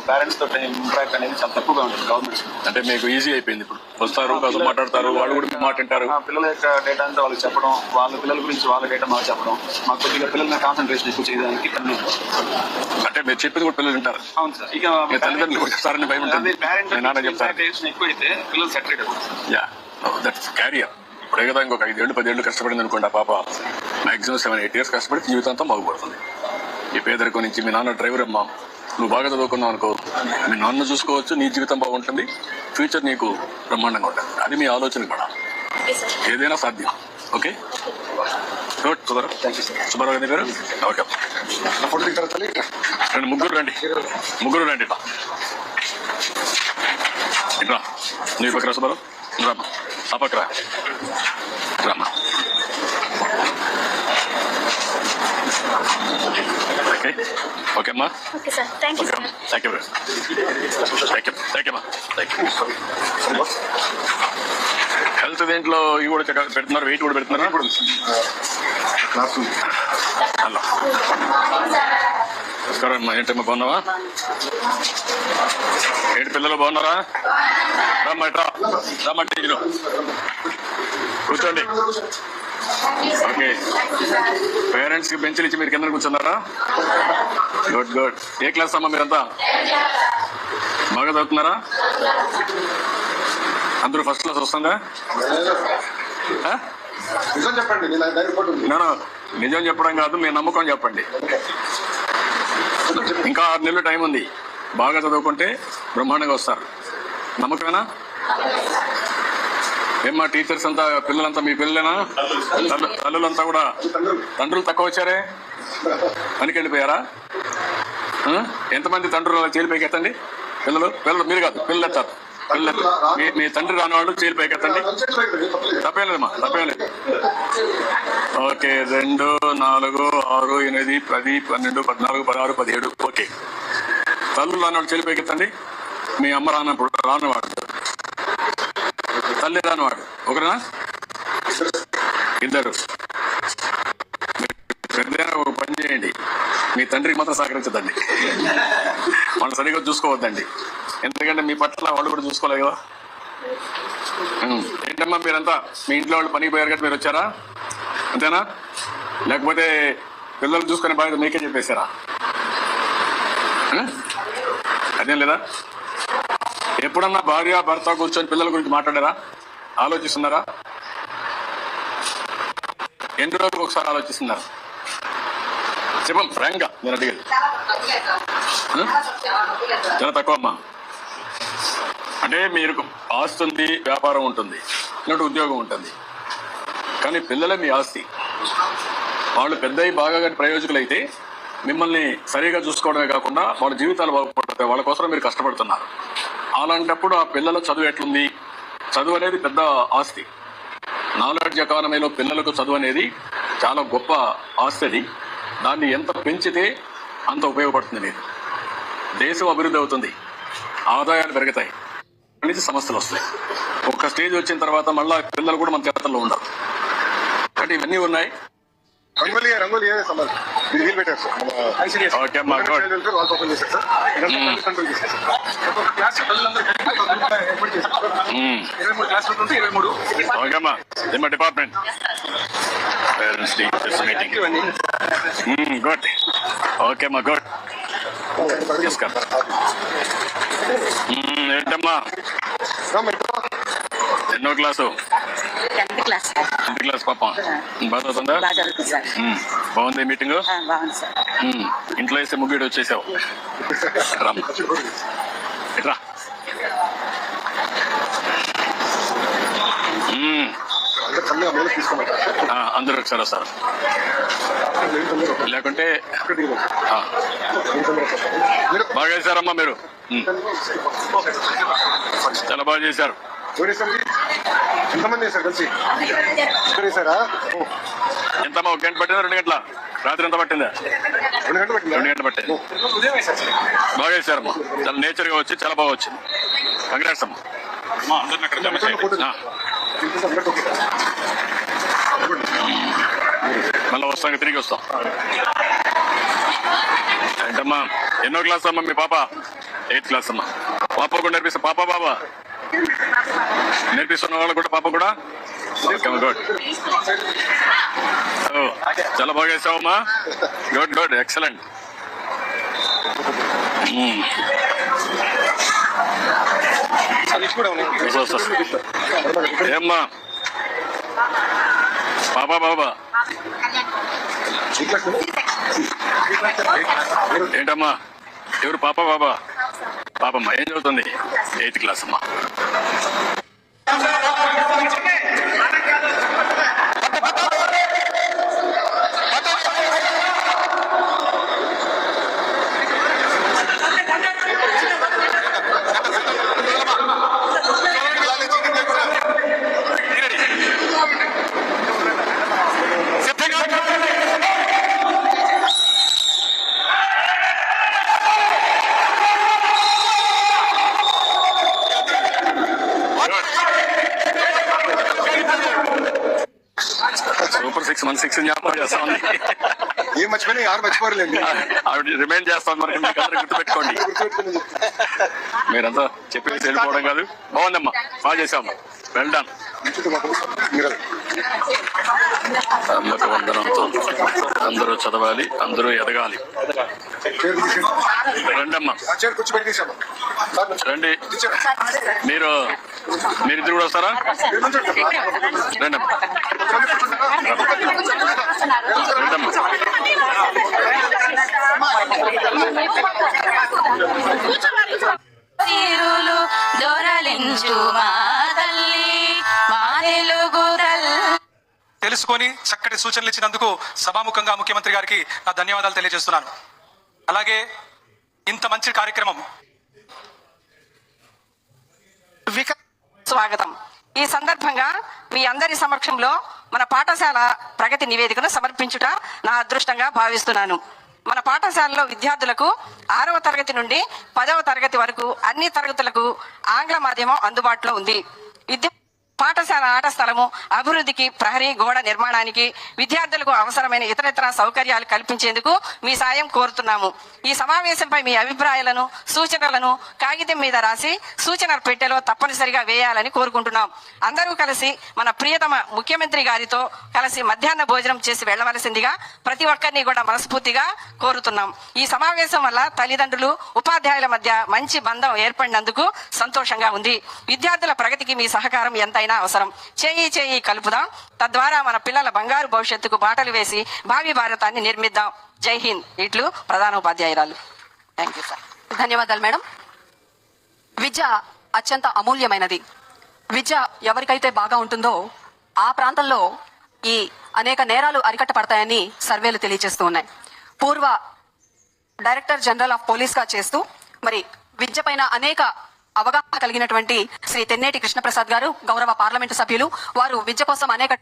Parents తోటి impact అనేది చాలా తక్కువగా ఉంటుంది గవర్నమెంట్. అంటే మీకు ఈజీ అయిపోయింది, ఇప్పుడు వస్తారు కాదు మాట్లాడతారు, వాళ్ళు కూడా మీ మాట వింటారు. పిల్లల యొక్క డేటా అంతా వాళ్ళకి చెప్పడం, వాళ్ళ పిల్లల గురించి వాళ్ళ డేటా మాకు చెప్పడం, మాకు కొద్దిగా పిల్లల కాన్సన్ట్రేషన్ ఎక్కువ చేయడానికి పని. అంటే మీరు చెప్పేది కూడా పిల్లలు వింటారు. అవును సార్. ఇక తల్లిదండ్రులు కూడా చెప్తారని భయం ఉంటుంది. ఎక్కువైతే పిల్లలు సెటరేట్ అవుతుంది. That's carrier. ఇప్పుడే కదా ఇంకొక 5 ఏళ్ళు 10 ఏళ్ళు కష్టపడింది అనుకోండి, ఆ పాప మాక్సిమం 7-8 years కష్టపడి జీవితాంతం బాగుపడుతుంది. ఈ పేదరికం నుంచి మీ నాన్న డ్రైవర్ అమ్మా, నువ్వు బాగా చదువుకున్నావు అనుకో, మీ నాన్న చూసుకోవచ్చు, నీ జీవితం బాగుంటుంది, ఫ్యూచర్ నీకు బ్రహ్మాండంగా ఉంటుంది. అది మీ ఆలోచన కూడా, ఏదైనా సాధ్యం. Okay, good. సుబ్బారావు గారి పేరు. ఓకే, రండి, ముగ్గురు రండి ఇట్లా ఇట్లా. నీ పక్కన సుబ్బారావు రామా, ఆ పక్కన రామా. ఓకే ఓకే అమ్మా. హెల్త్ దేంట్లో ఇవి కూడా పెడుతున్నారు, వెయిట్ కూడా పెడుతున్నారు. హలో, నమస్కారం అమ్మా. ఏంటమ్మా బాగున్నావా? ఏంటి పిల్లలు బాగున్నారా? రమ్మా ఇట్రా, రమ్మా టీచరు కూర్చోండి. ఓకే, పేరెంట్స్ కి బెంచ్లు ఇచ్చి మీరు కింద కూర్చున్నారా? Good good. ఏ క్లాస్ అమ్మా మీరంతా? బాగా చదువుతున్నారా? అందరూ ఫస్ట్ క్లాస్ వస్తుందా? నిజం చెప్పడం కాదు, మీ నమ్మకం చెప్పండి. ఇంకా 6 నెలలు టైం ఉంది. బాగా చదువుకుంటే బ్రహ్మాండంగా వస్తారు. నమ్మకమేనా? ఏమ్మా టీచర్స్ అంతా, పిల్లలంతా మీ పిల్లలేనా? తల్లులంతా కూడా తండ్రులు తక్కువ వచ్చారే, పనికి వెళ్ళిపోయారా? ఎంతమంది తండ్రులు చేలి పైకెత్తండి. పిల్లలు మీరు కాదు, పిల్లలు ఎత్తారు. మీ తండ్రి రానివాళ్ళు చేలి పైకెత్తండి. తప్పేం లేదమ్మా, తప్పేం లేదు. ఓకే, 2, 4, 6, 8, 10, 12, 14, 16, 17. ఓకే, తల్లు రానివాడు చేలి పైకెత్తండి. మీ అమ్మ రానివాడు, తల్లి రానివాడు ఒకరేనా? ఇద్దరు. పెద్దైనా ఒక పని చేయండి, మీ తండ్రికి మాత్రం సహకరించదండి. వాళ్ళు సరిగ్గా చూసుకోవద్దండి, ఎందుకంటే మీ పట్ల వాళ్ళు కూడా చూసుకోలేదు కదా. ఏంటమ్మా మీరంతా మీ ఇంట్లో వాళ్ళు పనికి పోయారు కదా, మీరు వచ్చారా? అంతేనా? లేకపోతే పిల్లలు చూసుకునే బాధ్యత మీకే చెప్పేశారా? అదేం లేదా? ఎప్పుడన్నా భార్య భర్త కూర్చొని పిల్లల గురించి మాట్లాడారా? ఆలోచిస్తున్నారా? ఎన్ని రోజులకు ఒకసారి ఆలోచిస్తున్నారు? చెప్పం ఫ్రాంక్గా, నేను అడిగేది చాలా తక్కువ అమ్మా. అంటే మీరు ఆస్తి ఉంది, వ్యాపారం ఉంటుంది, ఇలాంటి ఉద్యోగం ఉంటుంది, కానీ పిల్లలే మీ ఆస్తి. వాళ్ళు పెద్దవి బాగా ప్రయోజకులు అయితే మిమ్మల్ని సరిగా చూసుకోవడమే కాకుండా వాళ్ళ జీవితాలు బాగుపడతాయి. వాళ్ళ కోసం మీరు కష్టపడుతున్నారు. అలాంటప్పుడు ఆ పిల్లల చదువు ఎట్లుంది? చదువు అనేది పెద్ద ఆస్తి. నాలెడ్జ్ ఎకానమీలో పిల్లలకు చదువు అనేది చాలా గొప్ప ఆస్తి. అది దాన్ని ఎంత పెంచితే అంత ఉపయోగపడుతుంది. మీకు దేశం అభివృద్ధి అవుతుంది, ఆదాయాలు పెరుగుతాయి, నుంచి సమస్యలు వస్తాయి. ఒక స్టేజ్ వచ్చిన తర్వాత మళ్ళీ పిల్లలు కూడా మన చేతుల్లో ఉండరు. అంటే ఇవన్నీ ఉన్నాయి. ఓకే అమ్మా, ఓకేమ్మా department parents teachers meeting. Good. ఓకేమ్మా, గుడ్. ఏంటమ్మా ఎన్నో క్లాసు? 10th క్లాస్ పాప. బాగా చదువుతుందా? బాగుంది మీటింగ్. ఇంట్లో వేస్తే ముగ్గుడు వచ్చేసావు. రా అందరూ ఒకసారి వస్తారు, లేకుంటే బాగా చేశారమ్మా మీరు, చాలా బాగా చేశారు. ఎంతమంది చేశారు కలిసి? ఎంతమ్మా? 1 గంట పట్టిందా? 2 గంటల? రాత్రి ఎంత పట్టిందా? 2 గంటలు పట్టింది. 2 గంటలు పట్టింది. బాగా చేశారమ్మా, చాలా నేచర్ గా వచ్చి చాలా బాగా వచ్చింది. కంగ్రాట్స్ అమ్మా. మళ్ళీ వస్తాం, తిరిగి వస్తాం. ఏంటమ్మా ఎన్నో క్లాస్ అమ్మా మీ పాప? 8th క్లాస్ అమ్మా. పాప కూడా నేర్పిస్తా. పాప బాబా నేర్పిస్తున్న వాళ్ళు కూడా పాప కూడా గుడ్. చాలా బాగా వేసావమ్మా. Good good excellent. ఏమ్మా పాపా బాబా ఏంటమ్మా ఎవరు పాప బాబా? పాపమ్మ ఏం చదువుతుంది? 8th క్లాస్ అమ్మా. సూపర్ 6 మన 6 జ్ఞాపకం చేస్తా ఉంది. ఏం మర్చిపోయినా యారు మర్చిపోరలేండి. ఆవిడ రిమైండ్ చేస్తాను మరి మీకు అందరూ గుర్తుపెట్టుకోండి. మీరంతా చెప్పేసి వెళ్ళిపోవడం కాదు. బాగుందమ్మా, బాగా చేసాము. Well done. అందరూ వందనంతో అందరూ చదవాలి, అందరూ ఎదగాలి. రండమ్మా రండి. మీరిద్దరు కూడా వస్తారా? రండమ్మా రండమ్మా. తీరులు దొరలించు మా తల్లి మా తెలుగు తెలుసుకొని చక్కటి సూచనలు ఇచ్చినందుకు సభాముఖంగా ముఖ్యమంత్రి గారికి నా ధన్యవాదాలు తెలియజేస్తున్నాను. అలాగే ఇంత మంచి కార్యక్రమం స్వాగతం. ఈ సందర్భంగా మీ అందరి సమక్షంలో మన పాఠశాల ప్రగతి నివేదికను సమర్పించుట నా అదృష్టంగా భావిస్తున్నాను. మన పాఠశాలలో విద్యార్థులకు 6వ తరగతి నుండి 10వ తరగతి వరకు అన్ని తరగతులకు ఆంగ్ల మాధ్యమం అందుబాటులో ఉంది. పాఠశాల ఆట స్థలము అభివృద్ధికి, ప్రహరీ గోడ నిర్మాణానికి, విద్యార్థులకు అవసరమైన ఇతరత్ర సౌకర్యాలు కల్పించేందుకు మీ సాయం కోరుతున్నాము. ఈ సమావేశంపై మీ అభిప్రాయాలను, సూచనలను కాగితం మీద రాసి సూచనల పెట్టెలో తప్పనిసరిగా వేయాలని కోరుకుంటున్నాం. అందరూ కలిసి మన ప్రియతమ ముఖ్యమంత్రి గారితో కలిసి మధ్యాహ్న భోజనం చేసి వెళ్లవలసిందిగా ప్రతి ఒక్కరిని కూడా మనస్ఫూర్తిగా కోరుతున్నాం. ఈ సమావేశం వల్ల తల్లిదండ్రులు, ఉపాధ్యాయుల మధ్య మంచి బంధం ఏర్పడినందుకు సంతోషంగా ఉంది. విద్యార్థుల ప్రగతికి మీ సహకారం ఎంతైనా అవసరం. చేయి కలుపుదాం. తద్వారా మన పిల్లల బంగారు భవిష్యత్తుకు బాటలు వేసి భావి భారతాన్ని నిర్మిద్దాం. జై హింద్. ఇట్లు ప్రధాన ఉపాధ్యాయురాలు. Thank you sir. ధన్యవాదాలు మేడం. విద్య అత్యంత అమూల్యమైనది. విద్య ఎవరికైతే బాగా ఉంటుందో ఆ ప్రాంతంలో ఈ అనేక నేరాలు అరికట్టపడతాయని సర్వేలు తెలియజేస్తూ ఉన్నాయి. పూర్వ డైరెక్టర్ జనరల్ ఆఫ్ పోలీస్ గా చేస్తూ మరి విద్య పైన అనేక అవగాహన కలిగినటువంటి శ్రీ తెన్నేటి కృష్ణప్రసాద్ గారు, గౌరవ పార్లమెంటు సభ్యులు, వారు విద్య కోసం అనేక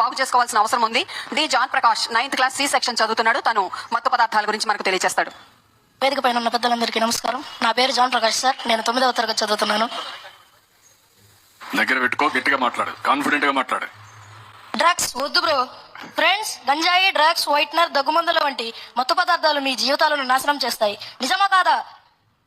బాగు చేసుకోవాల్సిన అవసరం ఉంది. D John Prakash 9th class C section చదువుతున్నాడు. తను మత్తు పదార్థాల గురించి మనకు తెలియజేస్తాడు. వేదిక పైన ఉన్న పెద్దలందరికీ నమస్కారం. నా పేరు జాన్ ప్రకాష్ సార్. నేను 9వ తరగతి చదువుతున్నాను. దగ్గర పెట్టుకో, గట్టిగా మాట్లాడు, కాన్ఫిడెంట్ గా మాట్లాడు. డ్రగ్స్ వద్దు బ్రో. ఫ్రెండ్స్, గంజాయి, డ్రగ్స్, వైట్నర్, దగ్గుమందుల వంటి మత్తు పదార్థాలు మీ జీవితాలను నాశనం చేస్తాయి. నిజమా కాదా?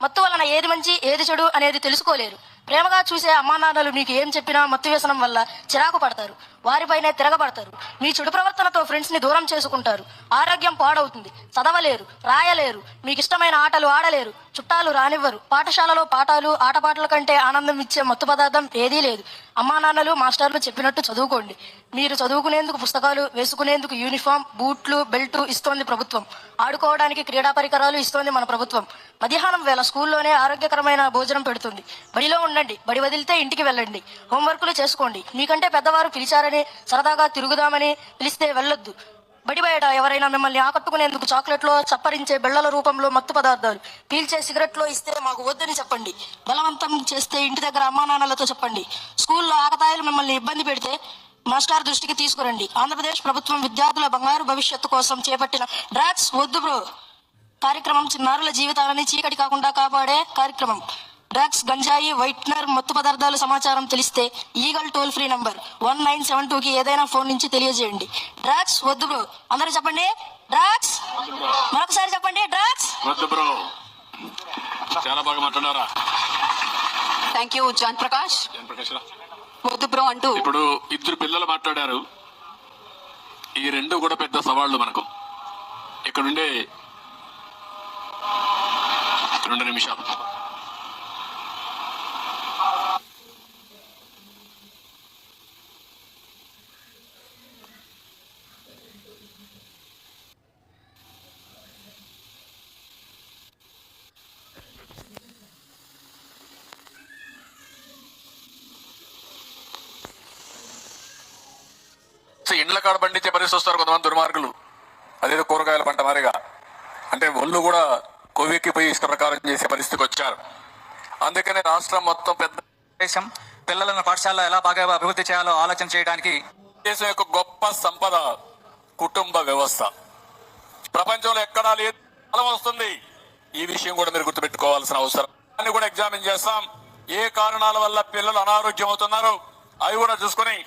మత్తు వలన ఏది మంచి ఏది చెడు అనేది తెలుసుకోలేరు. ప్రేమగా చూసే అమ్మా నాన్నలు మీకు ఏం చెప్పినా మత్తు వ్యసనం వల్ల చిరాకు పడతారు, వారిపైనే తిరగబడతారు. మీ చెడు ప్రవర్తనతో ఫ్రెండ్స్ ని దూరం చేసుకుంటారు. ఆరోగ్యం పాడవుతుంది. చదవలేరు, రాయలేరు, మీకు ఇష్టమైన ఆటలు ఆడలేరు, చుట్టాలు రానివ్వరు. పాఠశాలలో పాఠాలు, ఆటపాటల కంటే ఆనందం ఇచ్చే మత్తు పదార్థం ఏదీ లేదు. అమ్మా నాన్నలు, మాస్టర్లు చెప్పినట్టు చదువుకోండి. మీరు చదువుకునేందుకు పుస్తకాలు, వేసుకునేందుకు యూనిఫామ్, బూట్లు, బెల్ట్ ఇస్తోంది ప్రభుత్వం. ఆడుకోవడానికి క్రీడా పరికరాలు ఇస్తోంది మన ప్రభుత్వం. మధ్యాహ్నం వేళ స్కూల్లోనే ఆరోగ్యకరమైన భోజనం పెడుతుంది. బడిలో ఉండండి, బడి వదిలితే ఇంటికి వెళ్ళండి. హోంవర్కులు చేసుకోండి. మీకంటే పెద్దవారు పిలిచారని సరదాగా తిరుగుదామని పిలిస్తే వెళ్ళొద్దు. బడి బయట ఎవరైనా మిమ్మల్ని ఆకట్టుకునేందుకు చాక్లెట్లో చప్పరించే బిళ్లల రూపంలో మత్తు పదార్థాలు, పీల్చే సిగరెట్లో ఇస్తే మాకు వద్దని చెప్పండి. బలవంతం చేస్తే ఇంటి దగ్గర అమ్మా నాన్నలతో చెప్పండి. స్కూల్లో ఆకతాయిలు మిమ్మల్ని ఇబ్బంది పెడితే మాస్టర్ దృష్టికి తీసుకురండి. ఆంధ్రప్రదేశ్ ప్రభుత్వం విద్యార్థుల బంగారు భవిష్యత్తు కోసం చేపట్టిన డ్రగ్స్ వద్దు బ్రో కార్యక్రమం చిన్నారుల జీవితాలని చీకటి కాకుండా కాపాడే కార్యక్రమం. డ్రగ్స్, గంజాయి, వైట్నర్, మత్తు పదార్థాలు సమాచారం తెలిస్తే ఈగల్ టోల్ ఫ్రీ నంబర్ 1972కి ఏదైనా ఫోన్ నుంచి తెలియజేయండి. డ్రగ్స్ వద్దు బ్రో. అందరూ చెప్పండి డ్రగ్స్. మరొకసారి చెప్పండి డ్రగ్స్ వద్దు బ్రో. చాలా బాగా మాట్లాడారా. Thank you John Prakash. Jayaprakash రా. వద్దు బ్రో అంటూ ఇప్పుడు ఇద్దరు పిల్లలు మాట్లాడారు. ఈ రెండు కూడా పెద్ద సవాళ్లు మనకు. ఇక్కడుండే 2 నిమిషాలు. ఇండ్ల కాడ పండించే పరిస్థితి వస్తారు కొంతమంది దుర్మార్గులు. అదేదో కూరగాయల పంట మారిగా అంటే ఒళ్ళు కూడా కొవ్వెక్కిపోయి ఇష్ట ప్రకారం చేసే పరిస్థితికి వచ్చారు. అందుకనే రాష్ట్రం మొత్తం పెద్ద దేశం పిల్లలను పాఠశాలలో ఎలా బాగా అభివృద్ధి చేయాలో ఆలోచన చేయడానికి దేశం యొక్క గొప్ప సంపద కుటుంబ వ్యవస్థ. ప్రపంచంలో ఎక్కడా లేదు, బలం వస్తుంది. ఈ విషయం కూడా మీరు గుర్తుపెట్టుకోవాల్సిన అవసరం. దాన్ని కూడా ఎగ్జామిన్ చేస్తాం. ఏ కారణాల వల్ల పిల్లలు అనారోగ్యం అవుతున్నారు అవి కూడా చూసుకుని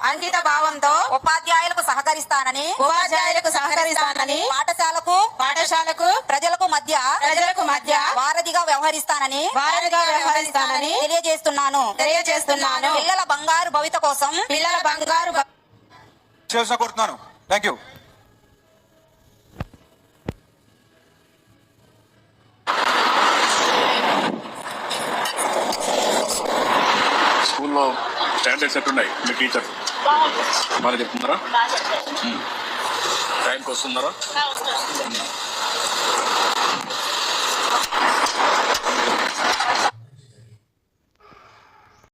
అంకిత భావంతో ఉపాధ్యాయులకు సహకరిస్తానని పాఠశాలకు ప్రజలకు మధ్య వారధిగా వ్యవహరిస్తానని తెలియజేస్తున్నాను. పిల్లల బంగారు భవిత కోసం కోరుతున్నాను. Thank you. స్కూల్లో స్టాండర్డ్స్ ఎట్టున్నాయి? మీ టీచర్ బాగా చెప్తున్నారా? టైంకి వస్తున్నారా?